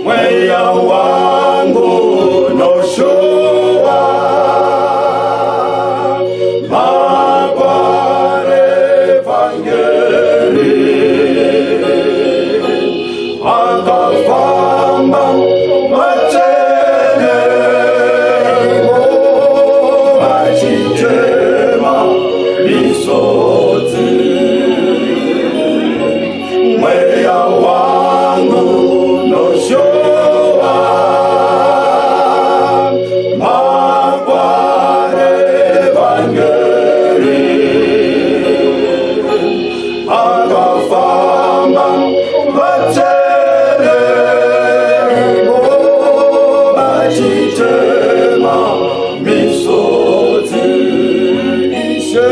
mweya wangu noshuwa magware vangeli akafamba machene achichema misodzi mweya wangu noshuwa magware vangeli akafamba machene achichema misodzi ishe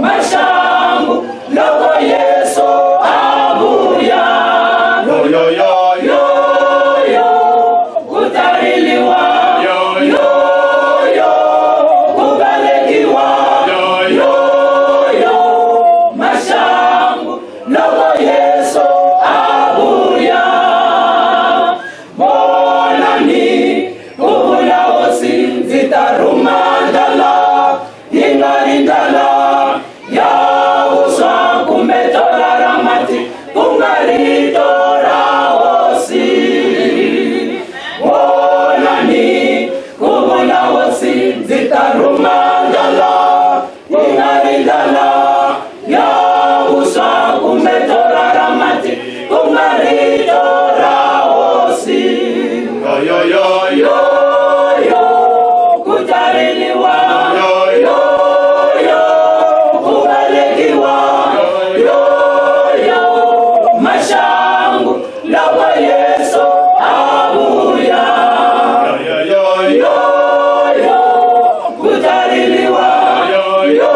mashangu loko Yesu abuya. Yo yo yo yo Yo kutariliwa. Yo kubalekiwa. Yo mashangu loko Yesu abuya. Bonani ubulaosi zitarumandala ingarindala ya uswa kumetora ramati kungaritora osi. Bonani ubulaosi zitarumandala ingarindala ya uswa kumetora ramati kungaritora osi. yo yo yo Yo kutariliwa. Yo kubalekiwa. Yo mashangu loko Yesu abuya. Yo kutariliwa. Yo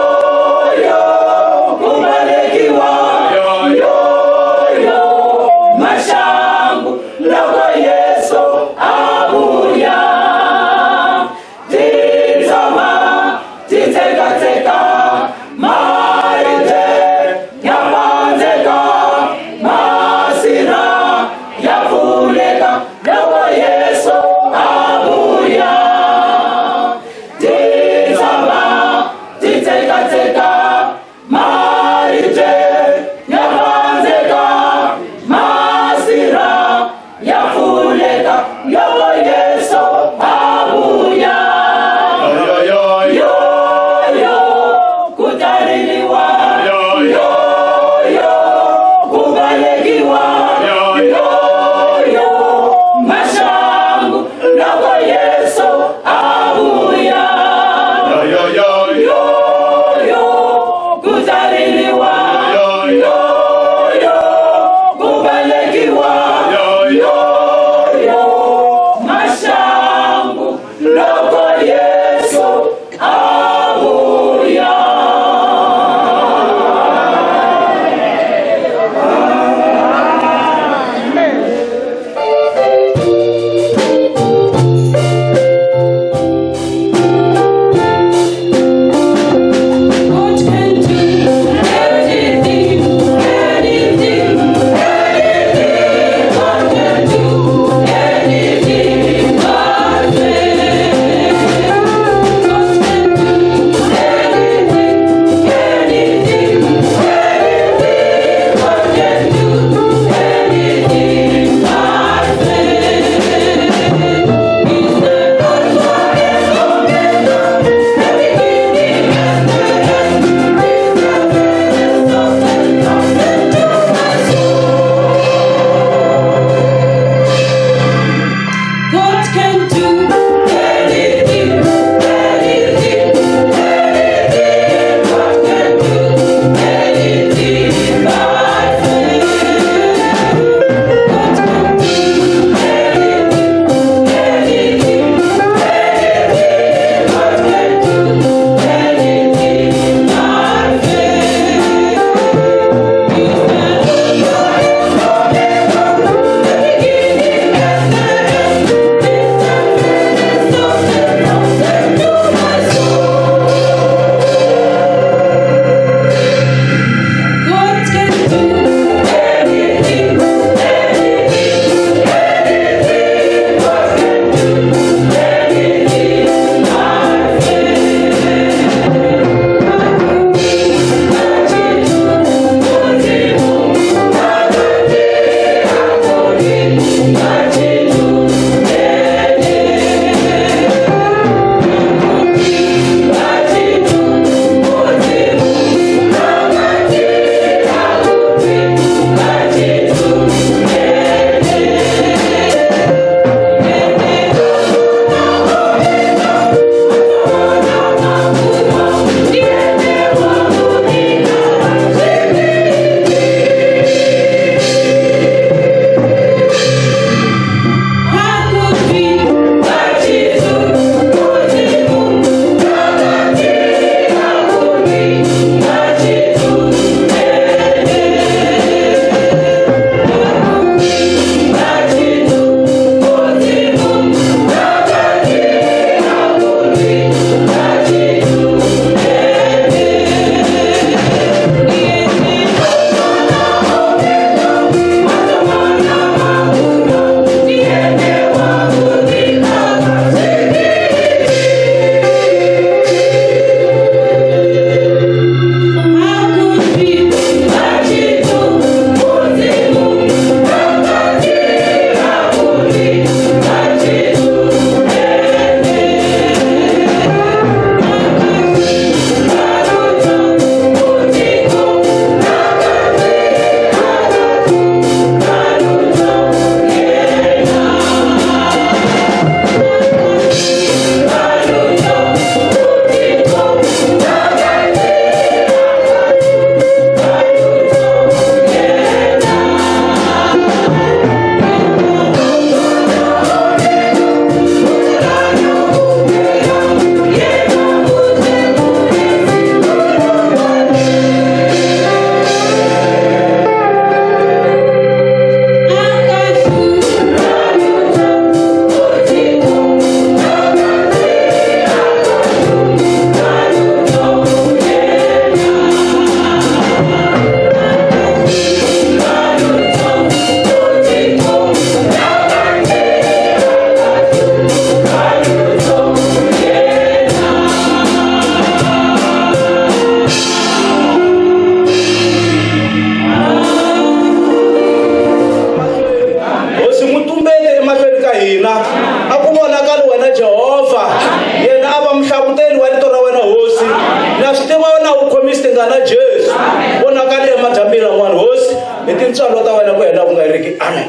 vonakale emadyambini n'wana hosi hi tintswalo ta wena ku hela ku nga riki amen.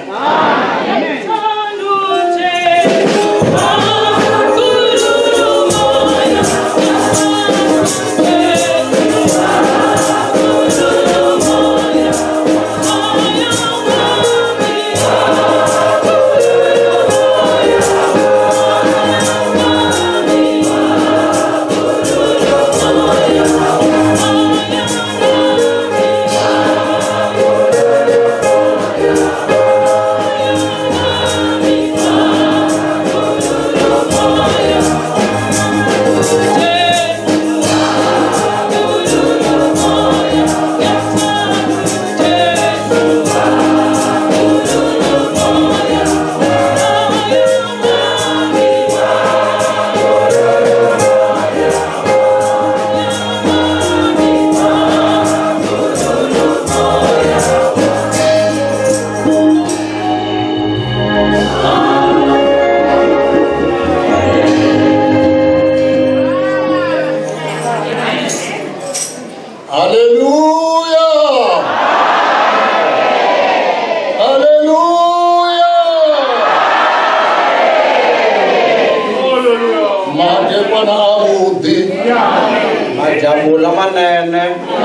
Madyambu lamanene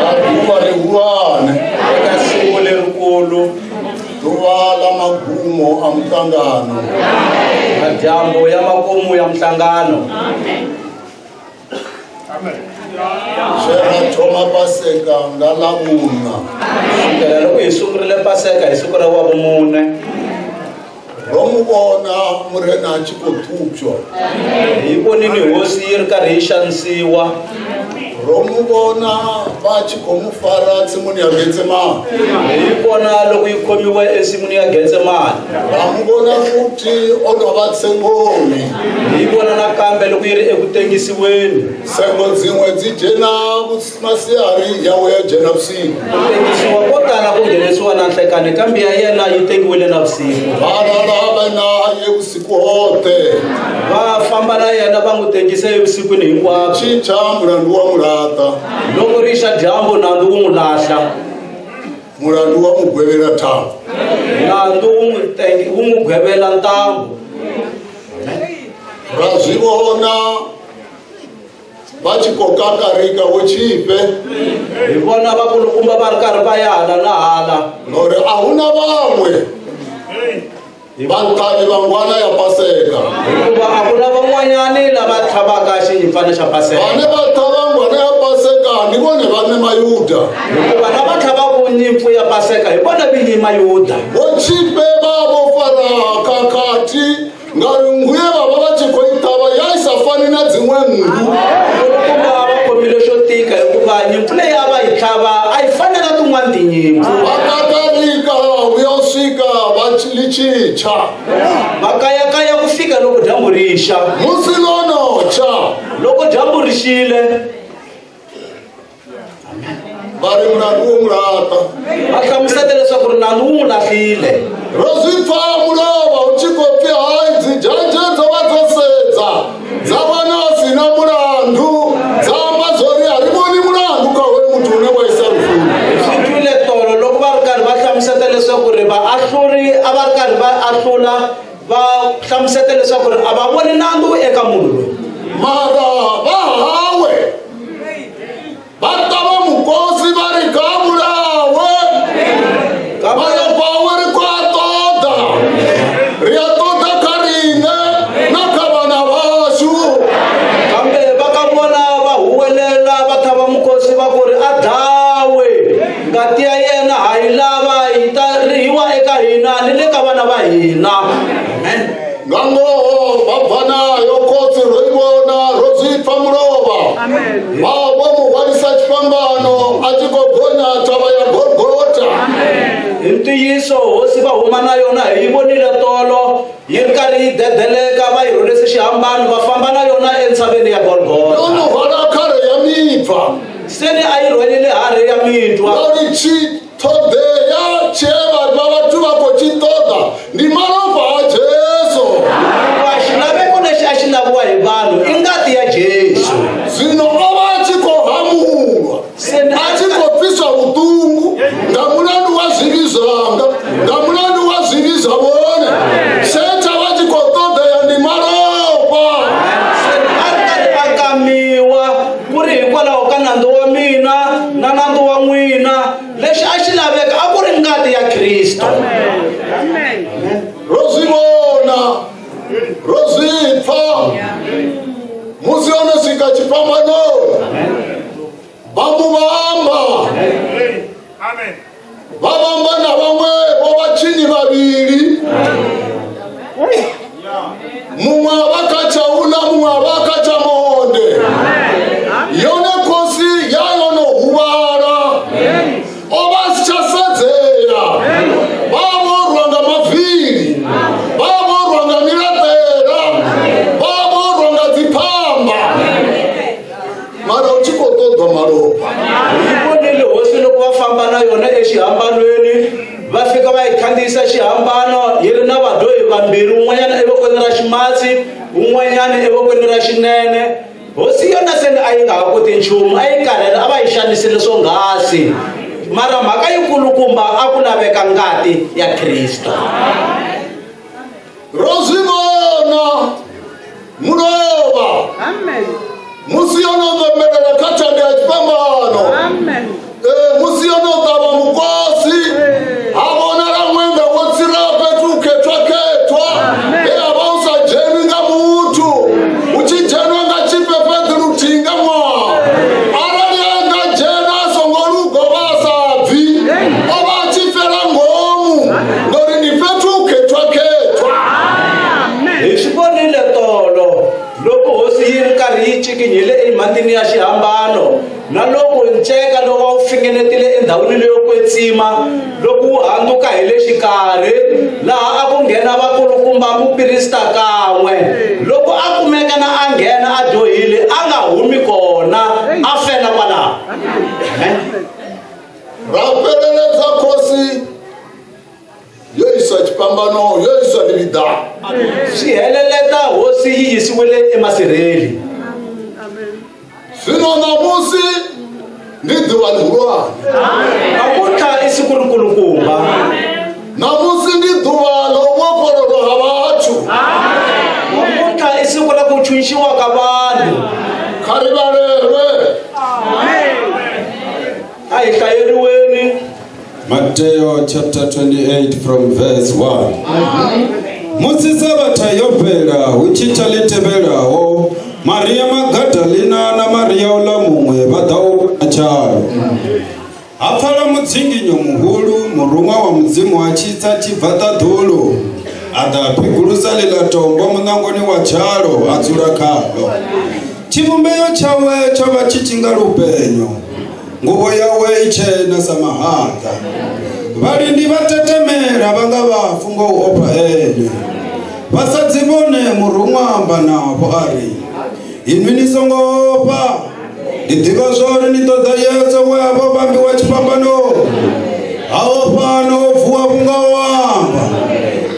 Aduva lehuwane eka siku lerikulu, duva la magumo a mhlangano. madyambu ya makumu ya mhlangano. Swera thoma Paseka nga lamuna. Sukela loko hi sungurile Paseka hi siku ra wavumune, Ro mu vona murena a tshi khou ṱhupšwa. hi vonini hosi yi ri karhi yi xanisiwa. Ro mu vona va tshi khou mu fara tsimuni ya Getsemani. Hi vona loko yi khomiwe ensin'wini ya Getsemani. Va mu vona futhi o no va tsengoni. Hi vona nakambe loko yi ri eku tengisiweni. Sengo dzin'we dzi dzhena masiari yawe ya dzhena vusiku. Ku tengisiwa ko tala ku nghenisiwa na nhlekani, kambe ya yena yi tengiwile navusiku. Vana lava na ye vusiku hote. Va famba na yena va n'wi tengise evusikwini hinkwabyo. Cinca mulandu wa murata. Loko ri xa dyambu nandzu wu n'wi lahla. Mulandu wa mu gwevela thambo. Nandzu wu n'wi gwevela ntambu. Ra swi vona va tshi khou kakarika wo chipe. Hi vona vakulukumba va ri karhi va ya hala na hala. Lori a hu na van'we vantlhani van'wana ya Paseka. Hikuva a ku na van'wanyani lava tlhavaka xinyimpfana xa Paseka. Vane va tlhava ngwana ya Paseka ni vone vane Mayuda. Hikuva lava tlhavaka nyimpfu ya Paseka hi vona vinyi Mayuda. Wo chipe va vo fara kakati nga ri nguye vava va tshi khou yi ṱhavha ya isa fani na dzin'we nngu. Vakulukumba va khomile xo tika hikuva nyimpfu leyi a va yi tlhava a yi fani na tin'wani tinyimpfu. Va kakarika vuya swika va li chicha. Va kayakaya ku fika loko dyambu ri xa. Musi lono cha Loko dyambu ri xile, va ri mulandu wo murata. va hlamuseta leswaku ri nandzu wu n'wi lahlile. Ro swi pfa mulova u tshi khou pfi hayi dzi judge dzo vha dzo sedza dza vhona si na mulandu dza amba zwori a ri voni mulandu kha hoyo muthu une wa isa lufuni. Swi twile tolo loko va ri karhi va hlamuseta leswaku ri vaahluri a va ri karhi va ahlula, va hlamuseta leswaku ri a va voni nandzu eka munhu loyi. Mara va hawe va ta va mukosi va ri gavulawe maloko ri ku a toda ri ya toda kha rine na kha vana vashu. Kambe va ka vona va huwelela va thava mukosi va ku ri a dlawe, ngati ya yena ha yi lava yi ta rihiwa eka hina ni le ka vana va hina. Amen. Ngangoho va bva nayo kotsi ro yi vona ro swi pfa mulova. Va vo mu hwarisa xifambano a tshi khou gonya tshava ya Golgota. Hi ntiyiso hosi va huma na yona hi yi vonile tolo yi ri karhi yi dedeleka, va yi rhulise xihambano va famba na yona entshaveni ya Golgota. Yo n'wi rhwala khale ya mipfa. Se ni a yi rhwelile hari ya mitwa. Lori chitodeya cheva vavatu vako chitoda ni malova a Jesu. Xilaveko lexi a xi laviwa hi vanhu i ngati ya Jesu. Zwino o va a tshi khou hamulwa a tshi khou pfiswa n'wina lexi a xi laveka a ku ri ngati ya Kristo. Rozivona rozipfa musiona sika chipambano vamuvamba vavamba na vamwe vovachinyi vaviri mumwe avakachaula mumwe avakachamonde yone kosi yayonohuvara ovasichasedzeya vavorwa ngamavhiri vavorwa ngamiratera vavorwa ngadzipamba mara uchikotodwa maropa. Ivonile hosi loko va famba na yona exihambanweni va fika va yi khandziyisa xihambano yi ri na vadyohi vambirhi, un'wanyana evokweni ra ximatsi un'wanyana evokweni ra xinene. Hosi yona se a yi nga ha koti nchumu, a yi karhele, a va yi xanisile swonghasi, mara mhaka yikulukumba a ku laveka ngati ya Kristo. Rozivona munova musiyona uzomelela kachande ya chipambano musiyona utava mukosi avona ramwenda wotsira petu ketwa avausajeni nga mutu uchijenwa nga chipepeti rutinga mwa aralianga jena asongolugo vasabvi ova achifera ngomu ndori ni petu ketwa. Hi swi vonile tolo loko hosi yi ri karhi yi cikinyile emhandini ya xihambano, na loko nceka loko wu fingenetile endhawini leyo kwetsima, loko wu handzuka hi le xikarhi laha a ku nghena vakulukumba muprista kan'we. Loko a kumeka na a nghena a dyohile a nga humi kona, a fela kwalaho. Rapeleleza kosi yoyisa chipambano yoyisa livida Swi heleleta hosi yi yisiwile emasirheli. sino namusi ni dzuva lihulwane Namuntlha i siku ri kulukumba. namusi ni dzuva lovokololo ha vathu Namuntlha i siku ra ku tshunxiwa ka vanhu. khari valelwe A hi hlayeriweni. Matthew chapter 28 from verse 1. Musi Sabata yopera uchita liteveraho Maria Magdalena na Maria ola mumwe vadao acharo. Apfala mutsinginyo muhulu murumwa wa mudzimu achitsa chibvata dhulu. Adapigurusalila tombo munangoni wa charo adzura kalo. Chivumbeyo chawe chava chichinga lupenyo. Nguvo yawe ichena samahanga. Varindi vatetemera vanga vafu ngouopa ene. Vasadzivone murumwamba navo ari. Inwi nisongopa. Ndidiva zvori nitoda Yesu weavo vambi wa chipambano. Aopano vuwa vungawamba.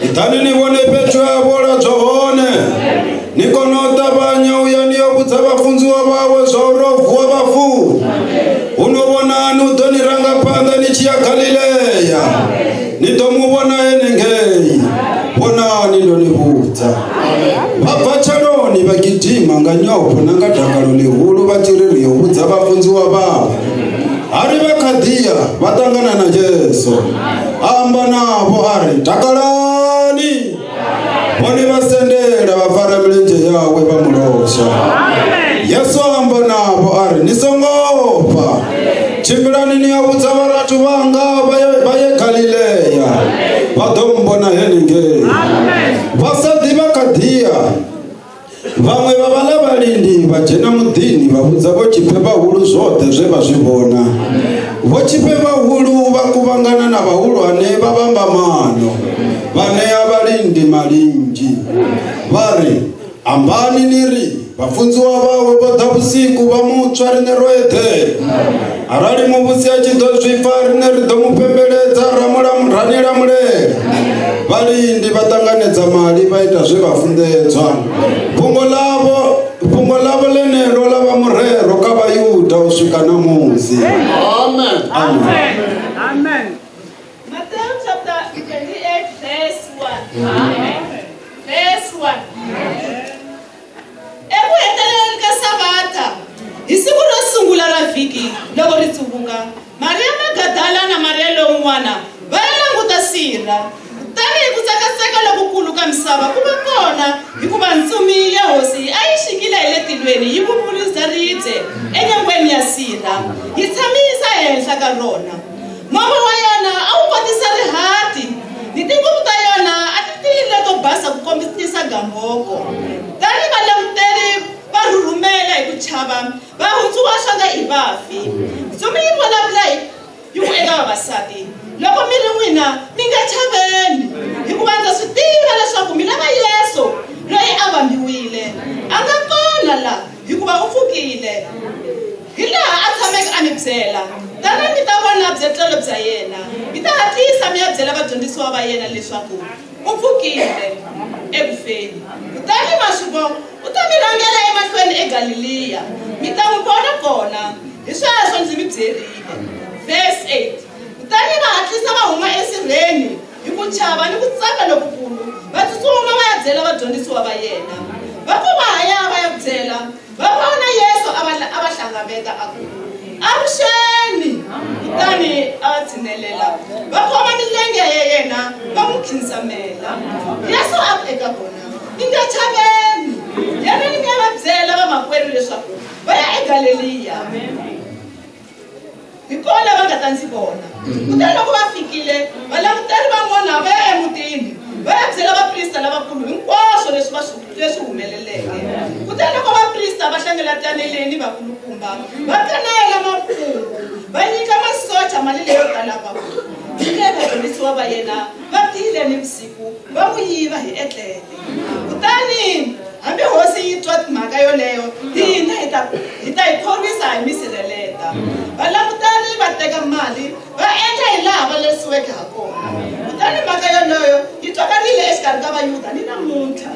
Itani nivone petro yavola dzovone. Nikonota vanya uyaniyo kudza vafunziwa vawe zvaurovuwa vafu. Unovonani udoniranga panda nichiya Galileya. Nitomuvona enengei. Vonani ndonivudza. Vabva charoni vagidhima nganyopo nangadhakaro lihulu vatiririyo kudza vafunziwa vavo. Ari vakadhiya vatangana na Jesu. Amba navo ari takalani. Vone vasendera vafara milenje yawe vamurosha. Yesu amba navo ari nisongopa. Chimbirani niyavudza varatu vanga vaye Galileya. Vadombona heningei. Vasadi vakadhiya. Vamwe vavala valindi vajena mudhini vavudza vochipepa hulu zvote zvevazvivona. Vochipepa hulu vakuvangana na vahulwane vavamba mano. Vaneya valindi malinji. Vari ambani niri vafunziwa vawe vodha vusiku vamutsva rine roete. Arali muvusi achidozvifa rine ridomupembeledza ranira mulele. Valindi vatanganedza mali vaita zvevafundedzwa. Pfungo lavo lenero lava murero kavayudha usvika namusi. amen Amen. Matthew chapter 28 verse 1. Amen. Verse 1. Ekuheteleleni ka Sabata, hi siku ro sungula ra vhiki loko ri tsuvunga, Maria Magdalena na Maria lowun'wana va ya languta sirha. Tanihi ku tsakaseka lokukulu ka misava ku va kona hikuva ntsumi ya hosi a yi xikile hi le tilweni yi vupulisa ribye enyangweni ya sirha yi tshamisa ehenhla ka rona. Momo wa yona a wu kotisa rihati ni tinguvu ta yona a ti tiyile to basa ku kombisa gamboko. Tanihi valanguteri va rhurhumela hi ku chava va hundzuka swanga i vafi. Ntsumi yi vulavula yi ku eka vavasati, loko mi ri n'wina mi nga chaveni hikuva ndza swi tiva leswaku mi lava Yesu loyi a vambiwile a nga kona la hikuva u pfukile. Hi laha a tshameke a mi byela, tana mi ta vona byetlelo bya yena, mi ta hatlisa mi ya byela vadyondzisiwa va yena leswaku u pfukile ekufeni. Kutani mashuvo u ta mi rhangela emahlweni eGalileya, mi ta n'wi vona kona. Hi sweswo ndzi mi byerile. Verse 8. Kutani va hatlisa va huma esirheni hi ku chava ni ku tsaka lokukulu, va tsutsuma va ya byela vadyondzisiwa va yena. Va ku va haya va ya byela, va vona Yesu a va hlangaveta a ku avuxeni. Kutani a va tshinelela, va khoma milenge ya yena va n'wi khinsamela. Yesu a eka vona, mi nga chaveni. Yanani mi ya va byela vamakwerhu leswaku va ya eGalileya. Hi kona va nga ta ndzi vona. Kutani loko va fikile, valanguteri van'wana va ya emutini va ya byela vaprista lavakulu hinkwaswo leswi humeleleke. Kutani loko vaprista va hlangela taneleni vakulukumba va kanela makungu, va nyika masocha mali leyo tala vakulu. Eka vadyondzisiwa va yena va tile nivusiku va n'wi yiva hi etlele. Kutani hambi hosi yi twa mhaka yoleyo, hina hi ta yi khorwisa hi misirheleta. Valanguteri va teka mali va endla hi laha va lerisiweke ha kona. Kutani mhaka yoleyo yi twakarile exikarhi ka Vayuda ni namuntlha.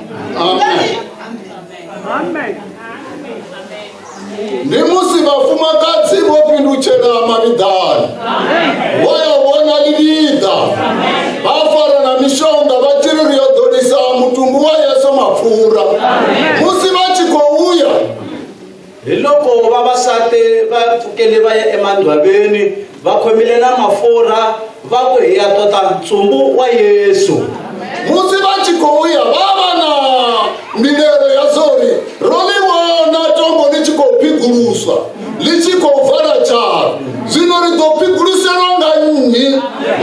Amen. Ni musi vafumakadzi vo pindutshela mavidani vo ya vona livida va fara na mishonga va tiri yo dorisa mutumbu wa Yesu mapfura. Musi va tshi khou uya, hi loko vavasati va pfukele va ya emandhwaveni va khomile na mafurha va ku hi ya tota ntsumbu wa Yesu. musi va tshi khou uya va va na milero ya zori ro li vona tombo li tshi khou piguluswa li tshi khou vala tshavha. Zwino ri ḓo piguluseliwa nga nnyi?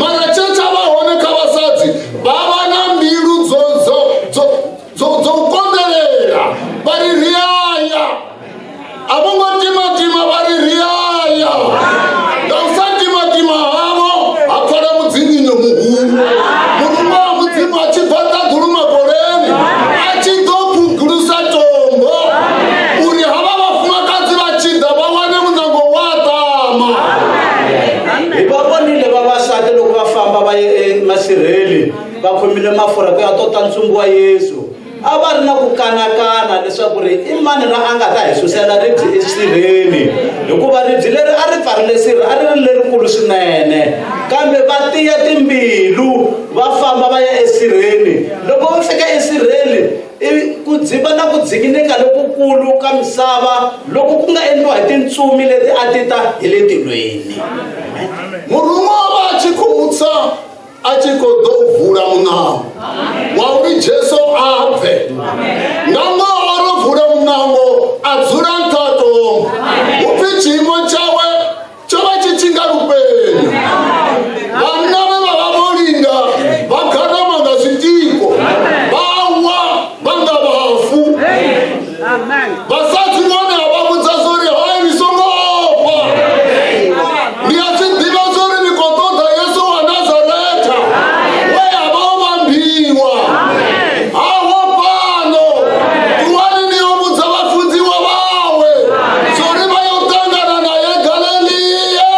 Mara tshetsha va hone kha vhasadzi va vha na mbilu dzo konḓelela, vha ri riaya. A vho ngo timatima, vha ri riaya. Nga u sa timatima havho ha pfala mudzinginyo muhulu. Murume wa mudzimu a tshi bva ṱaḓulu magoleni a tshi ḓo pugulusa tombo uri havha vhafumakadzi vha tshi ḓa vha wane munango wa ṱama. Hi va vonile vavasati loko va famba va ye emasirheni va khomile mafurha ku ya tota ntsumbu wa Yesu. A va ri na ku kanakana leswaku ri i mani la a nga ta hi susela ribye esirheni, hikuva ribye leri a ri pfarile sirha a ri ri lerikulu swinene. Kambe va tiya timbilu va famba va ya esirheni. Loko va fika esirheni ku dziva na ku dzikinika lokukulu ka misava loko ku nga endliwa hi tintsumi leti a ti ta hi le tilweni. Murume wa tshi khou tsa a tshi khou ḓo vula munango wa uri Jesu a bve. Nga ṅwaha ro vula munango a dzula nṱha ha tombo. Upfi tshiimo tshawe tsho vha tshi tshi nga lupeni. Vhanna vhe vha vha vho linda vha gadama nga zwitiko, vha wa vha nga vhafu. Vhasadzi vhone a vha vhudza zori hai ni songo ofha, ndi a zwi ḓivha zori ni khou ṱoḓa Yesu wa Nazareta we a vha o vhambiwa. Haho fhano ṱuwani ni yo vhudza vhafunziwa vhawe zori vha yo ṱangana naye Galileya.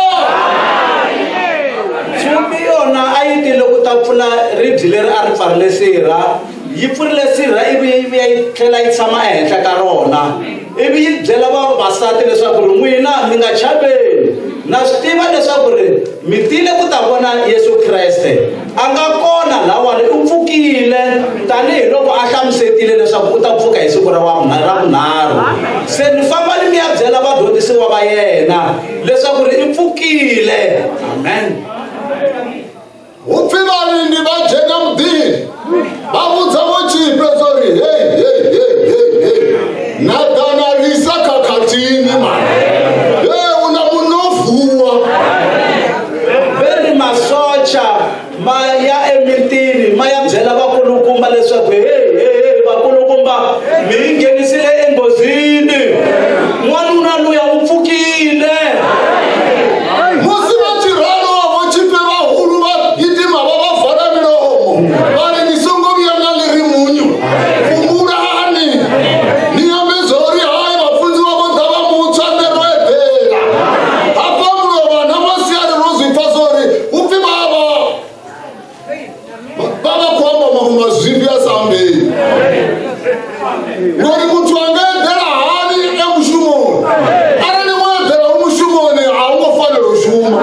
Ntsumbi yona a yi tile ku ta pfula ribye leri a ri pfarile sirha. Yi pfurile sirha ivi yi tlhela yi tshama ehenhla ka rona, ivi yi byela vavasati leswaku ri n'wina mi nga chaveni. Na swi tiva leswaku ri mi tile ku ta vona Yesu Kreste a nga kona lawani, u pfukile tanihiloko a hlamusetile leswaku u ta pfuka hi siku ra vunharhu. Se ni famba ni mi ya byela vadyondzisi vadyondzisiwa va yena leswaku ri i pfukile. Amen. upfi valindi va jena mudini va vudza vo chipe sori hey nadanarisa kakhatini mani una munovuwa veri masocha ma ya emitini ma ya byela vakulukumba leswaku vakulukumba mi nghenisile enghozini, n'wanuna luya u pfukile. musi va tirhano vo chipe vahulu va yitima va va vhala milomo va ri ni songo viyanga leri munyu kumurani ni yambezori hayi vapfunzi va vo dava mutswa nero ebhela apa mulova na masiyari rozwipfa sori upfi vava kuamba mazvimbi ya sambei ngori mutu angaedhera hani emushumoni arani mwaedhera umushumoni haungofanira ushuma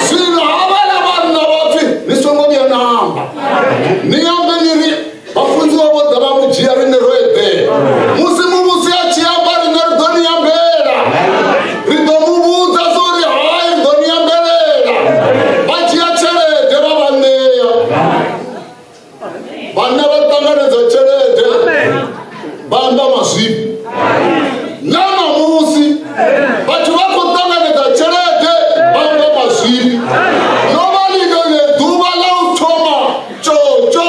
zvino havana vanhu navapfi nisongovya namba niyambe niri vapfunzi vavo dava mujiya rine roedhera musi muvusi achiyamba rine ridoniyambera ridomuvudza sori hayi ridoniyamberera vachiya cherede vavaneya vana vatanganedza cherede vamba mazvipi namamusi vati vakotanganedza cherede vamba mazvipi novalino nedhuva lautoma chocho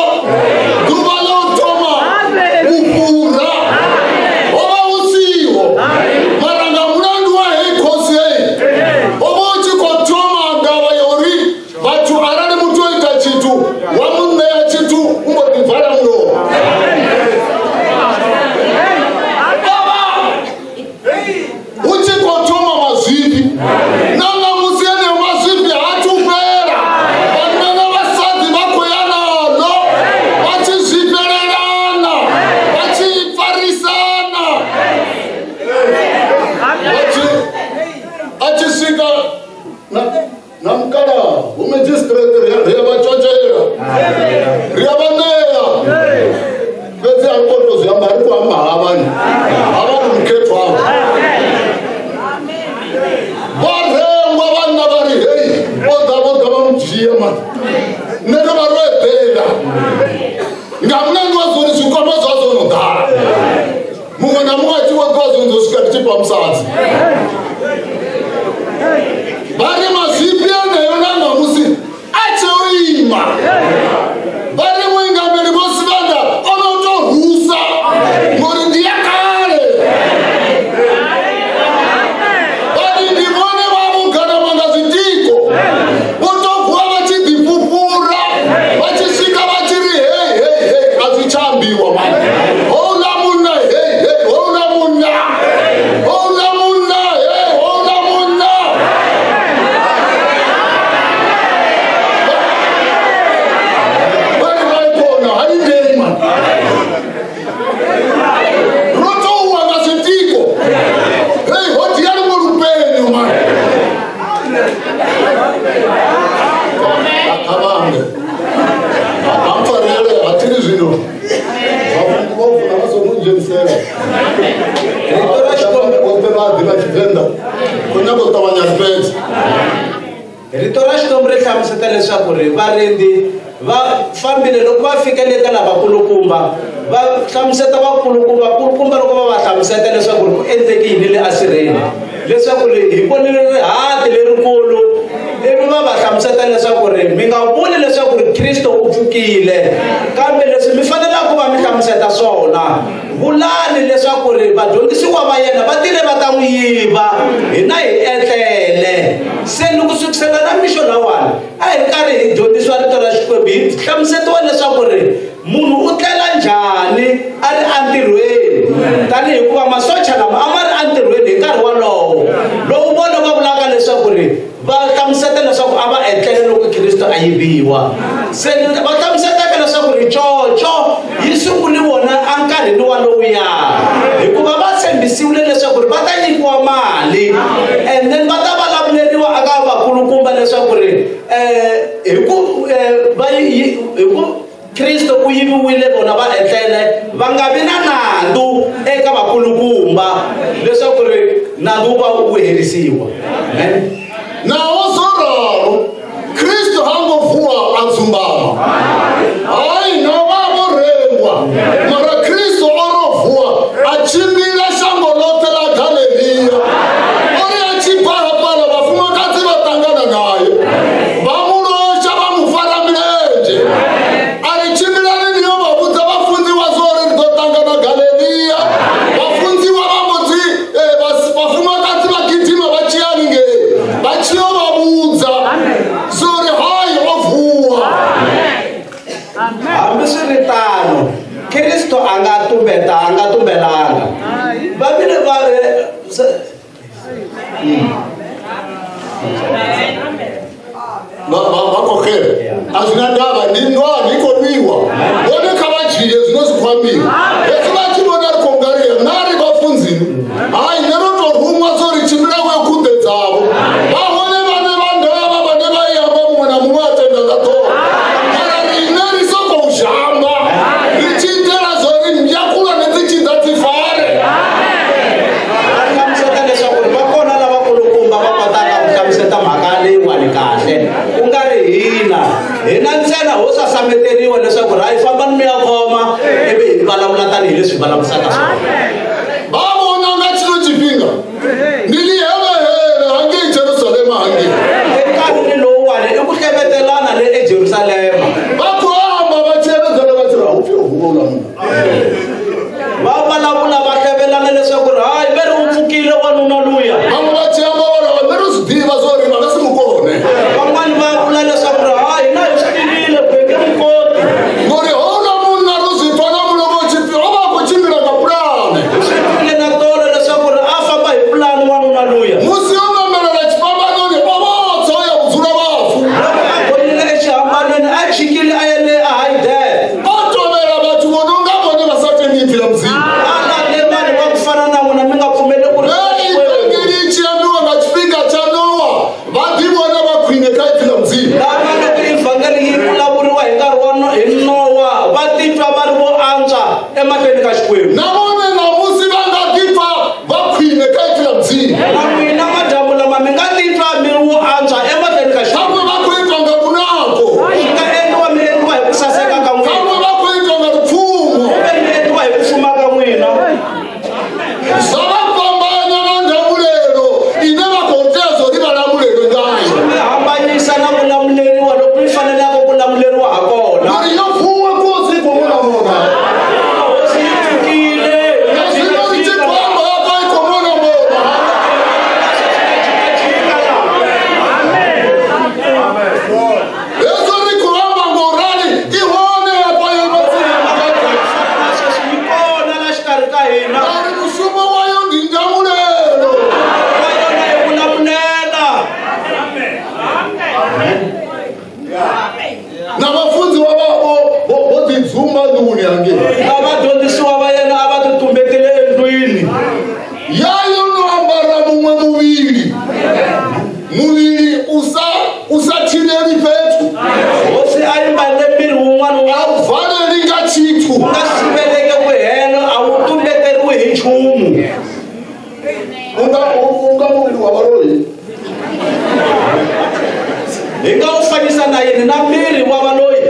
dhuva lautoma kupura ova usiwo maranga mulandu wa heikosi hei ova uchikotoma ndava yori vatu arani mutoita chitu wamuneya chitu umbodivhara muromo uchikotoma mazvipi nanamusiyene mazvipi hatupera vanana vasadzi vakoyanano vachizvipererana vachifarisana achisvika namukala umejistrate riyavachochera riyavaneya bedzi arikotozviyamba ari kuhamba havani havani muketo avo varengwa vana vari hei voda vamujiya mani nene varoedhera ngamunani wazoni zvikwama zvazonogara mumwe namumwe achiwekazonzosvika tichipa musadzi vari mazvipi aneyo nanamusi achoima vari muingamiri vosivanda onotorhusa ngori ndiyakare vari ndivone vamugara mangazvitiko votobva vachidhipupura vachisvika vachiri hei azvichambiwa mani houna muna houna muna houna muna houna muna vari vaikona haindei mani rotouwa ngazvitiko hei hoti yari murupenyu mani akavange amfarere hatiri zvino vavuna vazomunjemisera ope vadhi vachivenda kunyakotavanyaripedzi. Rito ra Xikwembu ri hlamuseta leswaku ri varindi va fambile loko va fikele ka lavakulukumba va hlamuseta vakulukumba loko va va hlamuseta leswaku ri ku endleke yini le asireni leswaku ri hi vonile rihati lerikulu ivi va va hlamuseta leswaku ri mi nga vuli leswaku ri Kristo u pfukile kambe leswi mi fanelaka ku va mi hlamuseta swona vulani leswaku ri vadyondzisiwa va yena va tile va ta n'wi yiva hina hi etlele. Se loko sukisela na mixo lawani a hi karhi hi dyondzisiwa rito ra Xikwembu hi hlamusetiwa leswaku ri munhu u tlela njhani a ri entirhweni tanihi hikuva masocha lama a ma ri entirhweni hi nkarhi wolowo lowu vona va vulaka leswaku ri va hlamuseta leswaku a va etlele loko Kristo a yiviwa. Se va hlamusetaka leswaku ri coco yi sunguli vona enkarhini walowuya hikuva va tshembisiwile leswaku ri va ta nyikiwa mali and then va ta vulavuleriwa aka vakulukumba leswaku ri hi ku Kristo ku yiviwile vona va etlele va nga vi na nandzu eka vakulukumba leswaku ri nalo va wu herisiwa. Amen. Nawo zoralo Kristo hangovuwa adzumbama. Hayi nawavo rengwa. Mara Kristo orovuwa achimbira shango lote la Galileya. Ori achibara pala vafumakazi vatangana naye. Vamurosha vamufara mirenje. Arichimbirani niyo vabudza vafunzi vazore ridotangana Galileya. Vafunzi vavamodzi vafumakazi vakitima vachiyaninge. Vachiyo vabudza. Zori hayi ovuwa. Hambi swi ri tano Kristo a nga tumbelanga. Vavile vakokhere hazvina ndava ndinwa ndikonwiwa oneka vajiye zvinozvikwambira esi vachivona rikongariya nari vafunzini hai nerotorumwa zorichimira wekunde dzavo vaone vane vandava vane vaiyamba mumwe namumwe atenda katora kana rine risokouzhamba richiitera zori myakula nedzichidza dzifare. hlamuseta leswaku vakona lava kulukumba va kotaka ku hlamuseta mhaka leyiwani kahle ku nga ri hina ntsena ho sasameteriwa leswaku hayi fambani mi ya khoma ivi hi vulavula tanihileswi hi vulavurisaka swona. Vavona nga chino chifhinga ndilihevehele hange ejerusalema hange enkarhini lowuwani i ku hlevetelana le ejerusalema. vakuhamba vachevezana vathira upfiuvulolamuna Va vulavula va hlevelana leswaku hayi ve ri u pfukile wanuna luya. vamwe vachiyamba vorava miri swi tiva zori va nga si mukone Van'wani va vula leswaku hayi na hi swi tivile beke mukoti. ngori hola munhu na ruzvipfa na muloko chipi o va kuchimbira ka pulane Swi tivile na tolo leswaku a famba hi pulani wanuna luya. musi yo namelela xifambanoni o votsa o ya kudzula vafu Loko a gonile exihambanweni a chikile a yele a Hayidele. o tovela vathu vona u nga voni vasatenyiphila mzima A lande vanhu va ku fana na n'wina mi nga pfumeli ku ri leyi ivhengeli yi chiyambiwa nga xifhinga xa nowa va tivona va khwine ka iphila mzima lava loko ivhangeli yi vulavuriwa hi nkarhi wa hi Nowa va titwa va ri vo antswa emahlweni ka Xikwembu. na vone namusi va nga titwa va khwine ka iphila mzima Na n'wina madyambu lama mi nga titwa mi ri wo antswa emahlweni ka Xikwembu. kamwe va ku itwa nga kunako Swi nga endliwa mi endliwa hi ku saseka ka n'wina. kamwe va ku itwa nga ripfumo Kumbe mi endliwa hi ku fuma ka n'wina. swa va fambanya na ndhamulelo ine va kotezo ri valamulelo ngayo Mi hambanyisa na vulamuleriwa loko mi faneleke ku lamuleriwa ha kona. mari yo pfuwa kosi komona mona Hosi yi pfukile. naswina ri tibamba yaka i komona mona lezo ri kuramba ngorani i vone yapa Sweswi yi kona la xikarhi ka hina. ari mushumo wayo ndi ndhamulelo Wa yona i ku lamulela. na vafundzi va vavo vo tidzumba nduni hange Na vadyondzisiwa va yena a va ti tumbetile endlwini. yayo no ambara mumwe muvili usathileli pethu Hosi a yi mbarile miri wun'wana wa avhaleli nga chithu nga siveleke ku hela a wu tumbeteriwi hi nchumu. unga muvili wa valoyi Hi nga wu fanisa na yini na miri wa valoyi.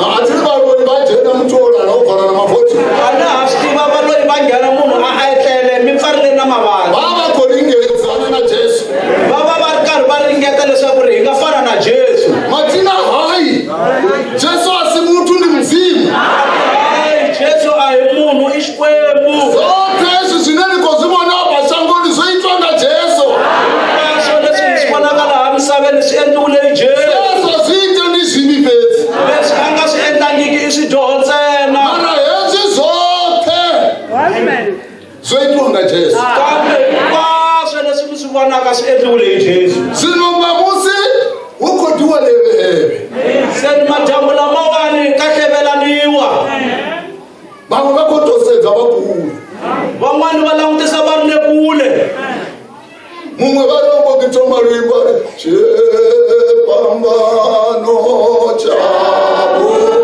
a tiri valoyi va jena mutola na u fana na mavhoti A na ha swi tiva valoyi va nghena munhu a etlele mi pfarile na mavabyi. va va koringezana na jesu Va va va ri karhi va ringeta leswaku ri hi nga fana na Jesu. matina hayi jesu a si muthu ndi mzimu Hayi, Jesu a hi munhu i Xikwembu. zote leswi zwine ni ko swi vona vasangoni swo yitwa nga jesu Sweswo leswi hi swi vonaka laha misaveni swi endliwile hi Jesu. jesu swi yite ni zwini fetsi Leswi a nga swi endlangiki i swidyoho ntsena. mara hezwi zote swo yitwa nga jesu Kambe hinkwaswo leswi mi swi vonaka swi endliwile hi Jesu. zwino namusi wu khotiwa leveheve Se ni madyambu lamawani ka hlevelaniwa. vanhu va kotosedza vakulu Van'wani va langutisa va ri le kule. mumwe va lombo kitoma lwimbo chepambano chavudi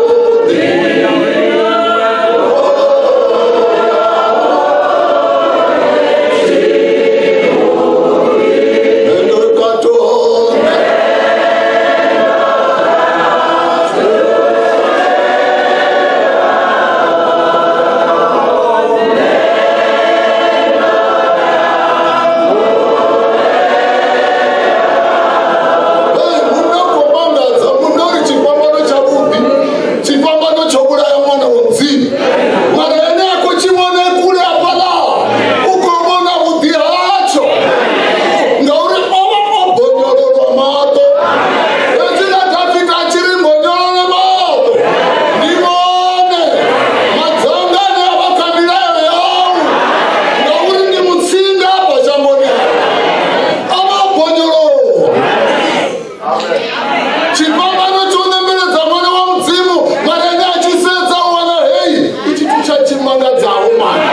chipambano chonemberedza mwana wa mudzimu marenge achisedza uwana hei ichi chichachimangadzawo mwana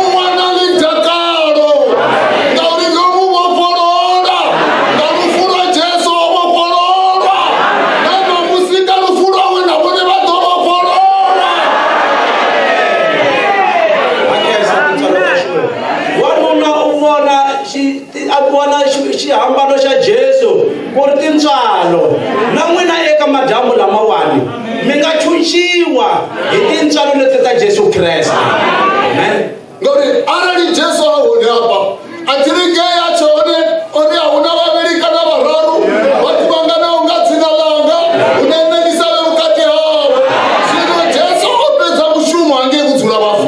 uwana lidakaro ngauri nomuvoporola ngarufuro jesu wovoporola namamusika rufuro wenavone vadovoporola. Vona xihambano xa Jesu ku ri tintswalo na n'wina eka madyambu lamawani mi nga chuchiwa hi tintswalo leti ta Jesu Kreste. Amen. Ngori arali Jesu a hone apa atiringeya chone ori hauna vaverika na vararu vativangana unga dzina langa unaenenisa vemukati havo zvino Jesu opedza mushumo hange kudzura vafu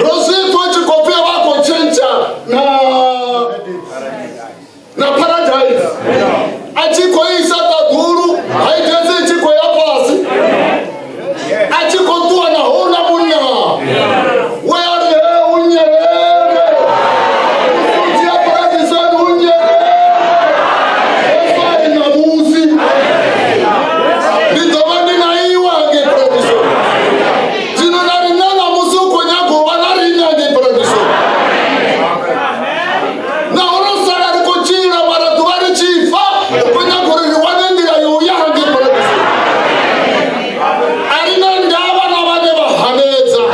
rositwa chikopia vako chencha na paradise achikoisa tadhuru haitese chikoya pasi achikotuwa na hona munya weyari unyerere utia paradisani unyerere esari na musi lidova ndinaiwange paradisoni zino narinana musi ukonyagova narinyange paradisoni naonosara rikochira maratu vari chifa ukonyagoriri wanendira youyange paradisoni arina ndava navane vahanedza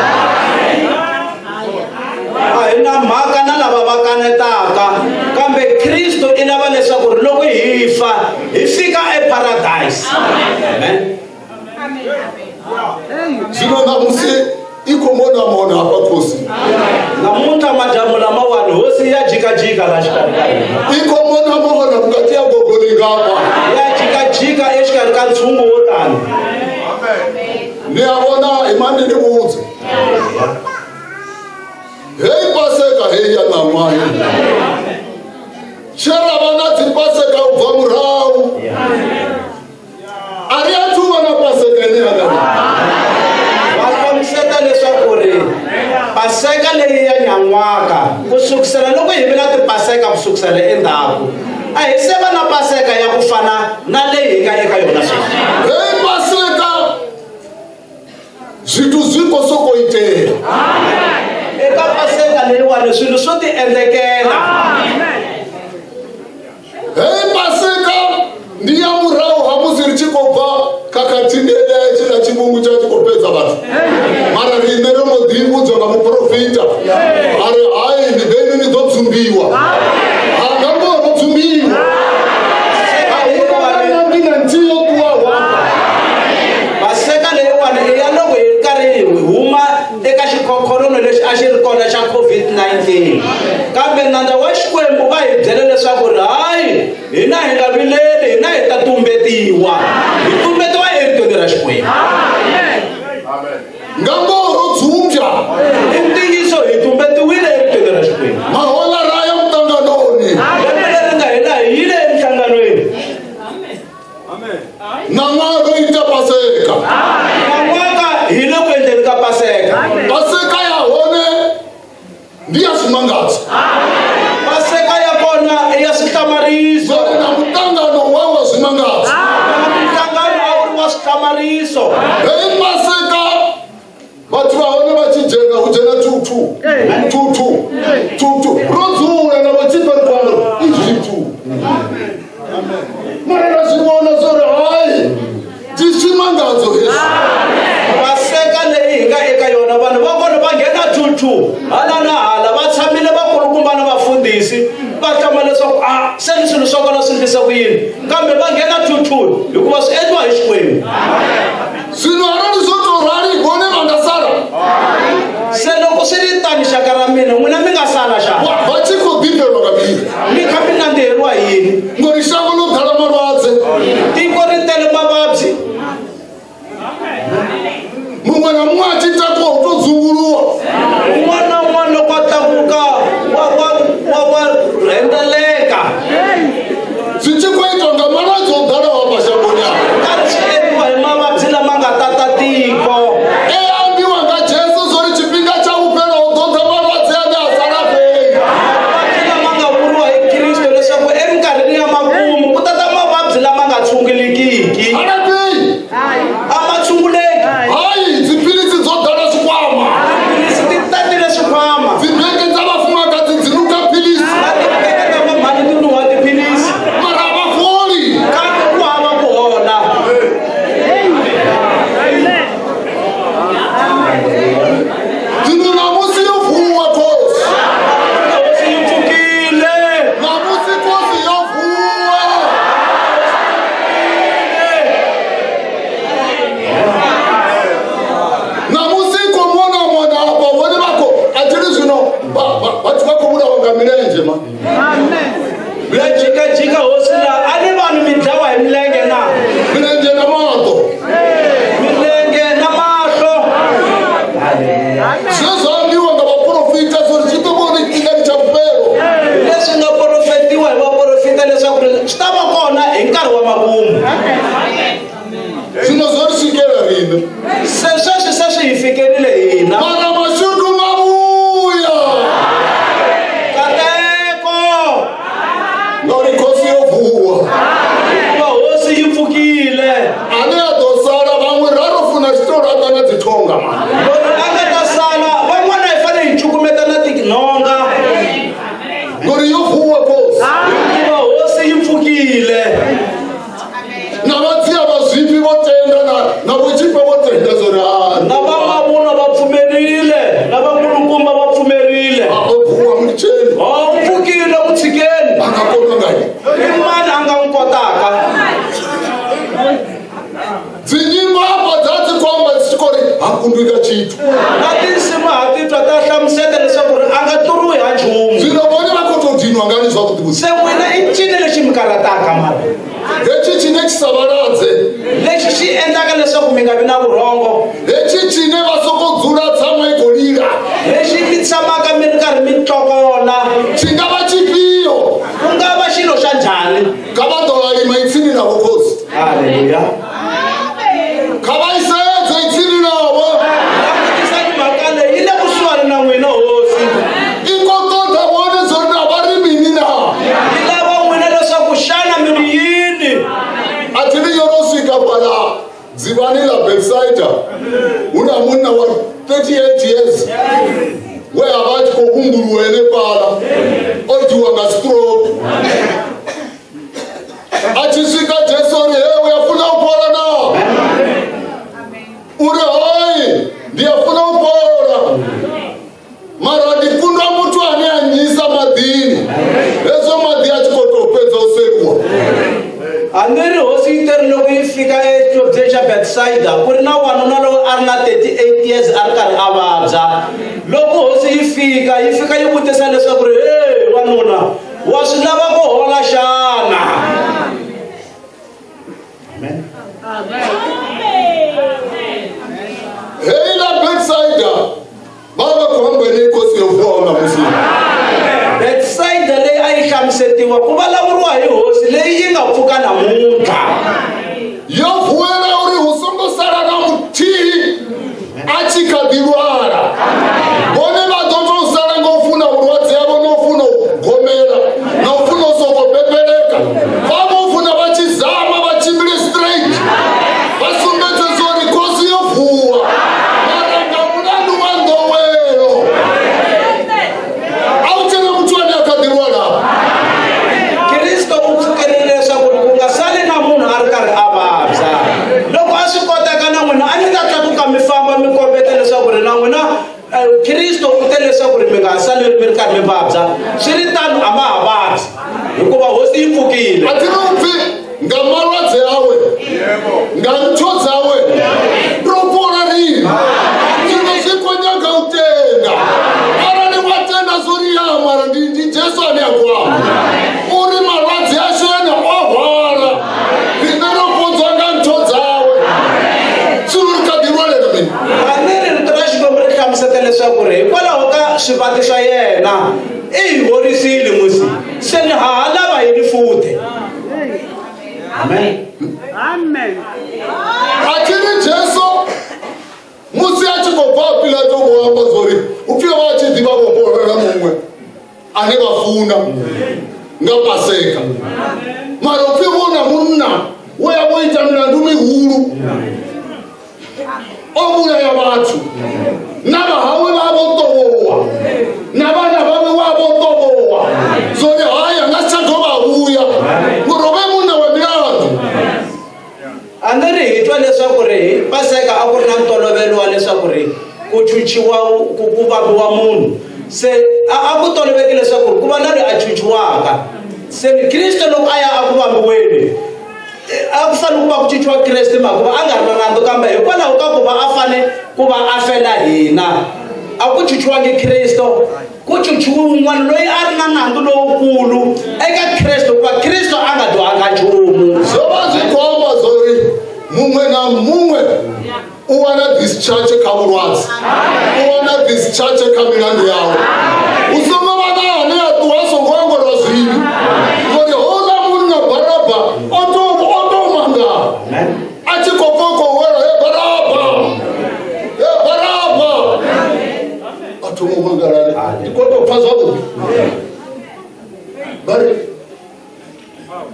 Ahina mhaka na lava va kanetaka kambe Kristo I lava leswaku ri loko hi fa hi fika eparadise. Amen. zvino namusi ikomonamona apa kosi Namuntlha madyambu lamawani hosi ya jikajika la xikarhi ka hina. ikomonamona mukati ya gogolingapa Ya jikajika exikarhi ka ntshungu wo tani. ni avona hi mani ni vudze hei paseka hei ya namwahi xera vana dzipaseka ubva murau ari yathuva na paseka ni yakani Va hlamuseta leswaku ri paseka leyi ya nyan'waka kusukisela loko hi vila tipaseka kusukisela endzhaku a hi se va na paseka ya ku fana na leyi hi nga eka yona sweswi. hei paseka zwithu zwiko sokoitela Eka paseka leyiwani swilo swo ti endlekela. hei paseka ndi ya murau hamusi ri chikobva kakatindele china chivungu chachikopedza vanhu mara rine rinodhivudzwa namuprofita ari hai ndideni nidodzumbiwa hangambonodzumbiwa ainaina ndiyo kuwahwa Paseka leyiwani I ya loko hi karhi hi huma eka xikhokholono lexi a xi ri kona xa COVID-19 kambe nandza wa Xikwembu va hi byele leswaku ri hayi hina hi nga vileli hina hi ta tumbetiwa hi tumbetiwa evitweni ra Xikwembu. ngamboro dzumbya I ntiyiso hi tumbetiwile evitweni ra Xikwembu. mahola raya mutanganoni Lembe leri nga hela hi yile emihlanganweni. namwaro ita paseka Nan'waka hi le ku endleni ka paseka. paseka ya hone ndi ya swimangatsi Paseka ya kona I ya swihlamariso. zori na mutangano wawa swimangatsi Nhlangano a wu ri wa swihlamariso. hei paseka vathu va hone va chijena hu jena tutu ro dzula na vachiperikwaro I zvitu mara na swivona swo ri hayi ti swimangatso heswi Paseka leyi hi nga eka yona vanhu va kona va nghena tutu hala na hala va tshamile vakulukumba na vafundhisi va hlama leswaku se ni swilo swa kona swi endlisa ku yini kambe va nghena tutu hikuva swi endliwa hi Xikwembu. swilo harali swo torhali gone va nga sala Se loko swi ri tani xaka ra mina n'wina mi nga sala xana va chikobindelwa kabili mi kha mi nandziheriwa hi yini. ngori xavo no dala mavabyi Tiko ri tele mavabyi mun'we na mun'we a cincaku u to dzunguluwa un'wana na un'wana loko a tlakuka wa rhendzeleka. swi chikoitwa nga mavabyi o dala wa maxangoni yako Karhi swi endliwa hi mavabyi lama nga tata tiko. eambiwa nga Jesu zori chipinga cha upela u dodza mavabyi ya le hasala pei Mavabyi lama nga vuriwa hi Kristo leswaku eminkarhini ya makumu ku tshungulekiki Halapi. a ma tshunguleki Hayi, dzipilisi dzodala swikwama. tiphilisi ti tatile swikhwama Dzibeke dza vafumakadzi dzinuka pilisi. na tibeke ta vamhani ti nuha tiphilisi Mara vafoli. kambe ku hava ku hola Dzinu namusi yo vuwa kosi. hosi yi pfukile Namusi kosi yo vuwa. Namusi ko mona apa wone vako atiri zvino vati vakomura vanga mirenje ma. ya jikajika hosi la a ni vanhu mi dlawa hi milenge na Mirenje na mato. milenge na mahlo Swezvandiwa nga vaprofita sori chitovoni tingani cha mpero. leswi nga porofetiwa hi vaprofita leswaku swi ta va kona hi nkarhi wa makumu Zvino zori sikela rina. se sweswi se swi hi fikerile hina Mara mashudu mavuya. kateko Nori kosi yo vuwa. va hosi yi pfukile Ane adosara vamwe rarofuna xitori atana dzitonga ma. loko a nga ta sala van'wana hi fanele hi cukumeta na tinhonga Nori yo vuwa kosi. hikuva hosi yi pfukile Na vadziya vazvipi votenda na vuchipa votenda zori na vamavunwa va pfumerile na vakulukumba va pfumerile vuwa mucheni. u pfukile ku tshikeni Akakona ngai. i mani a nga n'wi kotaka Dzinyimbo apa dzatikomba dzichikori hakundwika chitu. na tinsimu ha titwa ta hlamuseta leswaku ri a nga tluriwi ha nchumu Zvino vone vakotodhinwa ngani zvakuti kusi. se n'wina i ncini lexi mi karataka mara Hechi chine chisavaradze. lexi xi endlaka leswaku mi nga vi na vurhongo Hechi chine vasokodzura tsama igorira. lexi mi tshamaka mi ri karhi mi tlokola Chingava chipiyo. ku nga va xilo xa njhani Kavadovaima itsini navo kosi. haleluya Kavaisedze itsini navo. langutisani mhaka leyi yi le kusuhani na n'wina hosi Ikotoda vone zori na varimini na. yi lava n'wina leswaku xana mi ri yini Atini yorosvika pala dzivani la Bethsaida. Una munna wa 38 years. Wehavachi kokunguruwene pala. Odiwa nga stroke. Achisvika Jesu ri he uyafuna kupora na. Uri hoi ndiyafuna kupora. Mara ndikunda mutu ane anyisa madhini. Lezo madhi achikotopedza useriwa. a ni ri hosi yi teri loko yi fika exitobye xa betsaida ku ri na wanuna lowu a ri na 38 years a ri karhi a vabya loko hosi yi fika yi vutisa leswaku ri he wanuna wa swi lava ku hola xana Hei la Bethsaida. Baba kuhambeni ikosi yovona musi. betsaida leyi a yi hlamusetiwa ku vulavuriwa hi hosi leyi yi nga pfuka namuntlha Yovuwela uri husongosara na mutihi. Achikadirwara. Bone vadoto usara ngofuna urwadze yavo nofuna ugomera. Nofuna usokopepeleka. Vavofuna vachizama vachimbire straight. Vasumbedze zori kosi yovuwa. Maranga mulandu vandowero. Auchena muchwani akadirwara. kristo u pfukerile leswaku ri ku nga sali na munhu a ri karhi a vabya loko a swi kotaka na n'wina a ni ta tlakuka mi famba mi kombeta leswaku ri na n'wina kristo u te leswaku ri mi nga sali mi ri karhi mi vabya swi ri tano a ma ha vabyi hikuva hosi yi pfukile Atinobvi nga marwadze awe. Nga ntho dzawe. Ropora rini. Zvino zvikonyanga utenga. Arali watenda zori yamara ndi Jesu ane akwama. Uri marwadze asho ane ohwara. Rinopodzwa nga ntho dzawe. Zvinokadirwalela mina. a ni ri rito ra xikwembu ri hlamuseta leswaku ri hikwalaho ka swivati swa yena i hi horisile musi se ni ha lava hi ni fute amen Atini Jesu. Musi achikobva Pilato kuhamba zori. Upfira vachidziva kuhorera mumwe. Ane vafuna. Ngapaseka. Mara upfira munna. uya kuita milandu mihulu obulaya bathu nabahawe babotobowa nabana babe wabotobowa zori haya ngasithobabuya kurobe muna wa milandu andiri hi twa leswaku ri Paseka a ku ri na ntolovelo wa leswaku ri ku chuchiwa ku vambiwa munhu se a ku toloveki leswaku ku va na loyi a chuchiwaka se Kristo loko a ya a ku vambiweni a ku fanele ku va ku chuchiwa Kreste makuva a nga ri na nandzu kambe hikwalaho ka ku va a fane ku va a fela hina a ku chuchiwangi Kristo ku chuchiwa un'wana loyi a ri na nandzu lowukulu eka Kristo ku va Kristo a nga dyohanga nchumu so va swi komba zori mumwe na mumwe u wana discharge ka vurwadzi u wana discharge ka milandu yawo usongo vana hane ya tuwa songongolo zwivi zori hola munhu na Baraba otomanga a tshi kokoko wela he Baraba atomomangarare ikotopfa zwavhuḓi bari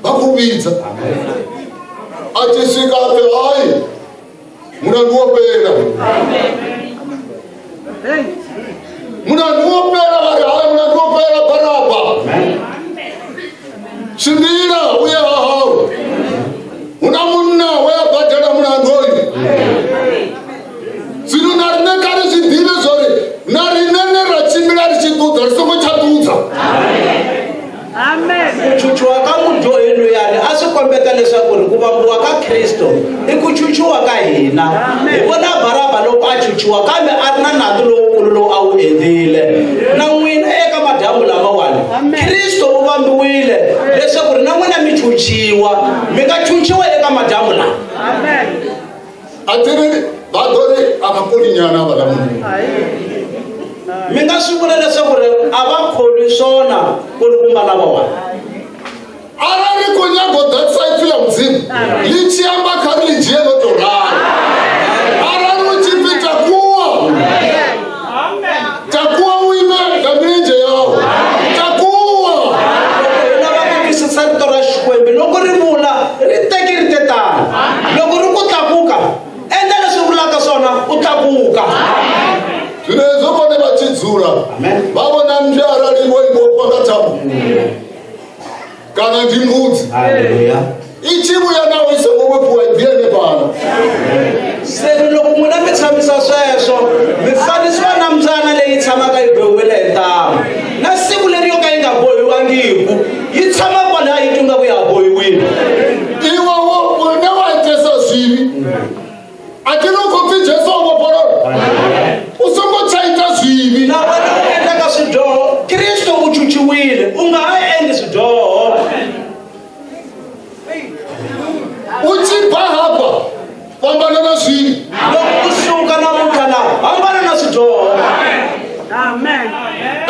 vakuvhidza a tshi swika pe hayi mulandu wo fhela mulandu wo fhela vari hayi mulandu wo fhela Baraba tshimbila uye hahawu huna munna we a badela mulandu oyu zwino na rine kale zwi ḓivhe zwori na rinene ra tshimbila ri tshi ṱuḓa ri songo tsha ṱuḓa ku chuchiwa ka mudyohi luyani a swi kombeta leswaku ri ku vambiwa ka Kristo i ku chuchiwa ka hina hi vona Baraba loko a chuchiwa kambe a ri na nandzu lowukulu lowu a wu endlile na n'wina eka madyambu lamawani Kristo u vambiwile leswaku ri na n'wina mi chuchiwa mi nga chuchiwa eka madyambu lawa a tiri vadori a nga koli nyana ava lamunhu mi nga swi vula leswaku ri a va kholi swona kulukumba lavawani arali ko nyago that side ya mudzimu lichi amba kari lijiye no to rara arali uchipi takuwa uime kabirinje yao takuwa lava ku twisisa rito ra Xikwembu loko ri vula ri teki ri tetana loko ri ku tlakuka endla leswi vulaka swona u tlakuka zvinezo vone vachidzura vavona mbyara livo ivopaka tabu kana ndimbudzi ichivuya nawo isengowepuwa ibyene pano se loko n'wina mi tshamisa sweswo mi fanisiwa na mbyana leyi tshamaka yi bohiwile hi ntamu na siku leri yo ka yi nga bohiwangiku yi tshama kwalaha yi tunga ku ya bohiwile iwo ne wa endlisa zwivi a ti loko pfi Jesu a vopolola u songo tshayita zwivi na wena u endlaka swidyoho Kristo u chuchiwile u nga ha endli swidyoho u tshi bahapa fambana na zwivi loko u suka namuntlha laha hambana na swidyoho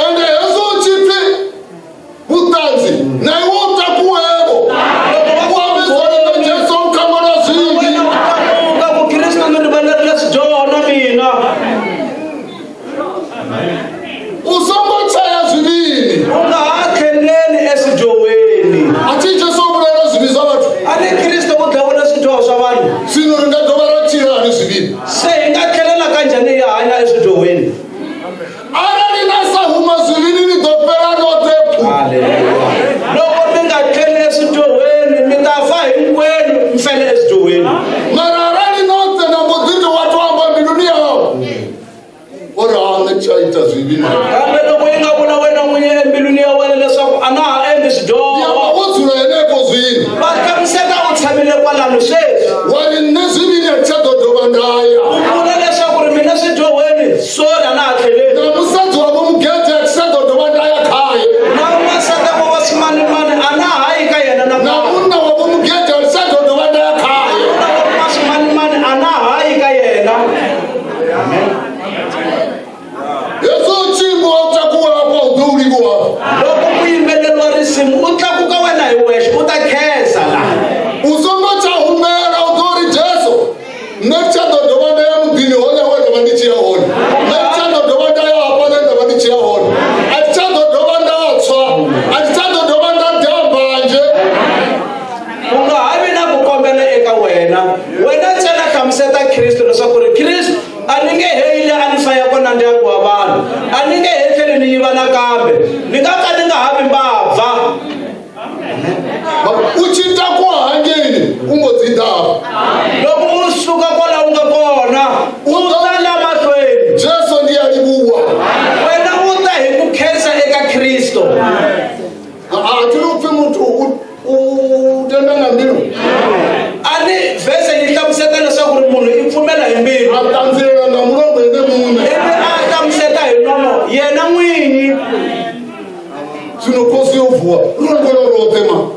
ende hezo u tshi pfi vutanzi na iwo u takuweko u ambisana na Jesu u khamana zwivi wena u tlakuka ku Kristo ni rivalerile swidyoho na mina u songo chaya zwivini u nga ha tlheleli eswidyohweni a ti Jesu u vulela zwivi swa vathu a ni Kristo u dlawula swidyoho swa vanhu swino ri nga dova ra chilani zwivini se hi nga tlhelela kanjhani hi hanya eswidyohweni arali na sa huma zwivini ni do pela no tepu loko mi nga tlheli eswidyohweni mi ta fa hinkwenu mi fele eswidyohweni mara arali no tsena mudito watu amba mbiluni yao uri hanga chayita zwivini kambe loko yi nga vula wena n'winyi embilwini ya wena leswaku a na ha endli swidyoho yama wo dzula yeneko zwini va kamiseka u tshamile kwalano sweswi wani ne zwivini a cha dodova ndaya u vula leswaku ri mina swidyohweni sori a na ha tlheleli na musadzi wa vomugede a cha dodova ndaya khaye na n'wansati wa vaximanimani a na ha yi ka yena na na munna wa vomugede a cha dodova ndaya khaye wa vaximanimani a na ha yi ka yena hezo chimbo wa utakuwa hapo udhuriwa loko ku yimbeleriwa risimu u tlakuka wena hi wexe u ta khensa laha usongo cha humela udhuri Jesu ne cha dodova ndaya mudini hone wena vandichiya hone ne cha dodova ndaya hapana nda vandichiya hone a cha dodova ndatswa a cha dodova ndadambanje u nga ha vi na ku kombela wena ntsena hlamuseta Kristo leswaku ri Kristo a ni nge heyile a ni faya kona ndyangu wa vanhu a ni nge he tlheli ni yiva nakambe ni nga ka ni nga havi mbabva uchita ku hanyeni ungodzidava loko u suka kwala u nga kona u tala mahlweni Jesu ndiye alibuwa wena u ta hi ku khensa eka Kristo atilupfi muthu utenda nga mbilu ani vhese yi hlamuseta leswaku ri munhu i pfumela hi mbilu a tandzela nga mulongo ene mune ivi a hlamuseta hi nomo yena n'winyi zwino kosi yo vuwa lulongolo rotema